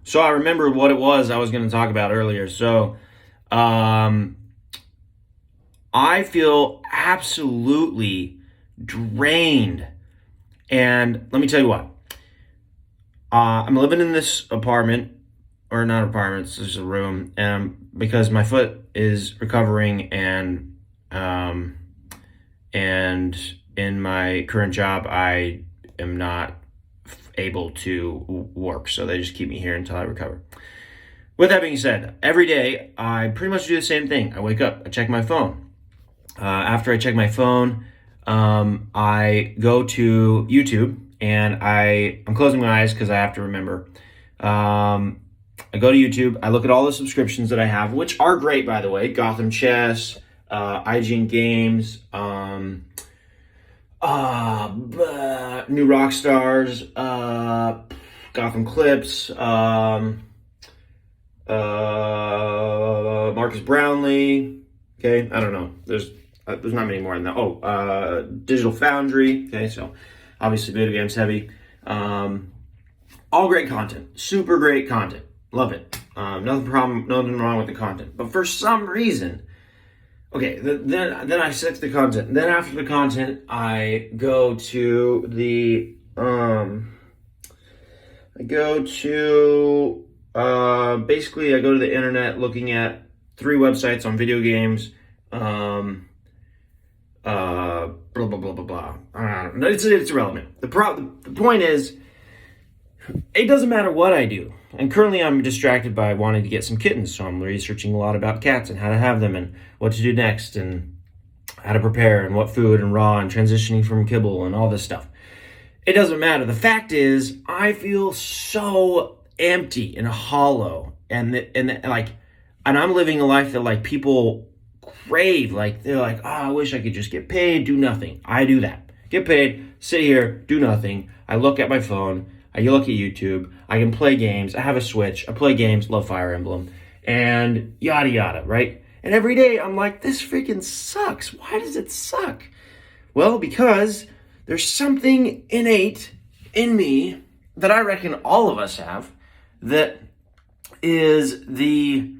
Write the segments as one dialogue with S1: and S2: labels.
S1: So I remembered what it was I was going to talk about earlier. Um, I feel absolutely drained. And let me tell you what, I'm living in this apartment, or not apartment, it's just a room, because my foot is recovering, um, and in my current job, I am not able to work. So they just keep me here until I recover. With that being said, every day I pretty much do the same thing. I wake up, I check my phone. After I check my phone, I go to YouTube, and I'm closing my eyes because I have to remember. I go to YouTube, I look at all the subscriptions that I have, which are great, by the way. Gotham Chess, IGN Games, New Rockstars, Gotham Clips, Marcus Brownlee. Okay, I don't know. There's not many more than that. Oh, Digital Foundry. Okay, so obviously video games heavy. All great content, super great content. Love it. Nothing wrong with the content. But for some reason, okay, then I select the content. Then after the content, I go to the basically I go to the internet looking at 3 websites on video games. Blah blah blah blah blah. It's irrelevant. The point is, it doesn't matter what I do. And currently I'm distracted by wanting to get some kittens, so I'm researching a lot about cats and how to have them and what to do next and how to prepare and what food and raw and transitioning from kibble and all this stuff. It doesn't matter. The fact is, I feel so empty and hollow, and I'm living a life that like people crave. Like they're like, oh, I wish I could just get paid, do nothing. I do that. Get paid, sit here, do nothing. I look at my phone. I look at YouTube. I can play games. I have a Switch. I play games. Love Fire Emblem, and yada yada. Right? And every day I'm like, this freaking sucks. Why does it suck? Well, because there's something innate in me that I reckon all of us have, that is the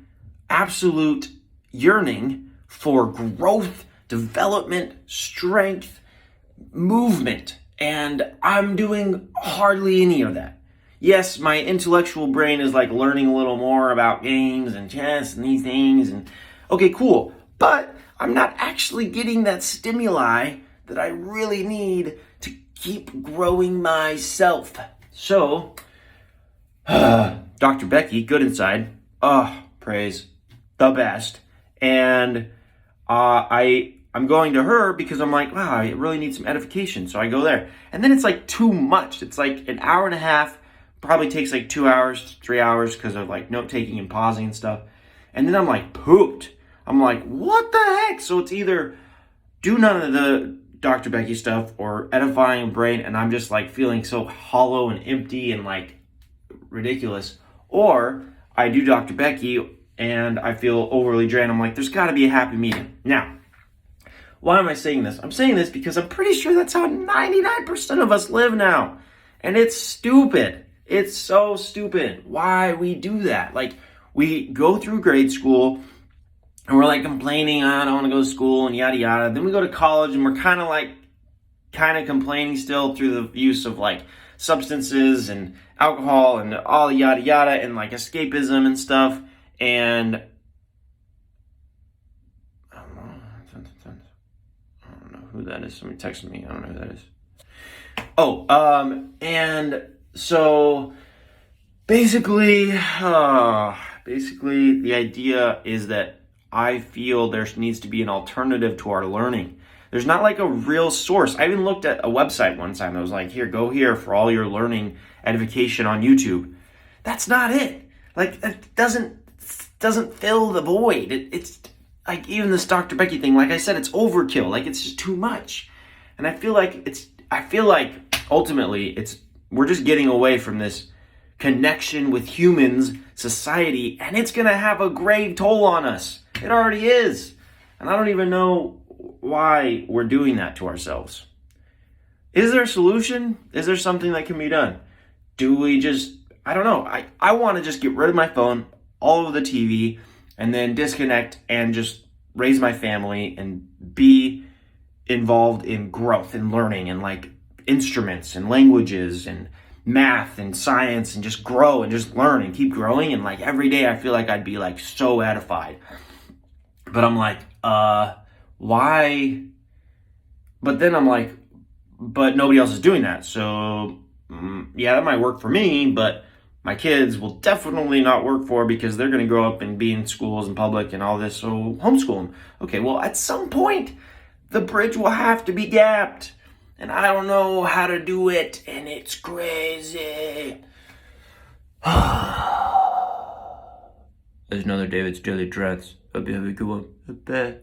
S1: absolute yearning for growth, development, strength, movement. And I'm doing hardly any of that. Yes, my intellectual brain is like learning a little more about games and chess and these things. And okay, cool. But I'm not actually getting that stimuli that I really need to keep growing myself. So, Dr. Becky, good inside. Oh, praise. The best. And I'm going to her because I'm like, wow, I really need some edification. So I go there. And then it's like too much. It's like an hour and a half. Probably takes like 2 hours, 3 hours because of like note taking and pausing and stuff. And then I'm like pooped. I'm like, what the heck? So it's either do none of the Dr. Becky stuff or edifying brain, and I'm just like feeling so hollow and empty and like ridiculous. Or I do Dr. Becky and I feel overly drained. I'm like, there's got to be a happy medium. Now, why am I saying this? I'm saying this because I'm pretty sure that's how 99% of us live now. And it's stupid. It's so stupid why we do that. Like, we go through grade school and we're like complaining, I don't want to go to school and yada yada. Then we go to college and we're kind of complaining still through the use of like substances and alcohol and all yada yada and like escapism and stuff. And I don't know who that is. Somebody texted me. I don't know who that is. And so basically the idea is that I feel there needs to be an alternative to our learning. There's not like a real source. I even looked at a website one time that was like, here, go here for all your learning edification on YouTube. That's not it. Like, it doesn't fill the void. It's like, even this Dr. Becky thing, like I said, it's overkill. Like, it's just too much. And I feel like ultimately we're just getting away from this connection with humans, society, and it's going to have a grave toll on us. It already is. And I don't even know why we're doing that to ourselves. Is there a solution? Is there something that can be done? Do we just I don't know. I want to just get rid of my phone, all of the TV, and then disconnect and just raise my family and be involved in growth and learning and like instruments and languages and math and science and just grow and just learn and keep growing. And like every day I feel like I'd be like so edified. But I'm like, why? But then I'm like, but nobody else is doing that. So yeah, that might work for me, but my kids will definitely not work for because they're going to grow up and be in schools and public and all this. So homeschool them. Okay, well, at some point, the bridge will have to be gapped. And I don't know how to do it. And it's crazy. There's another David's Daily Dreads. Hope you have a good one. Bye.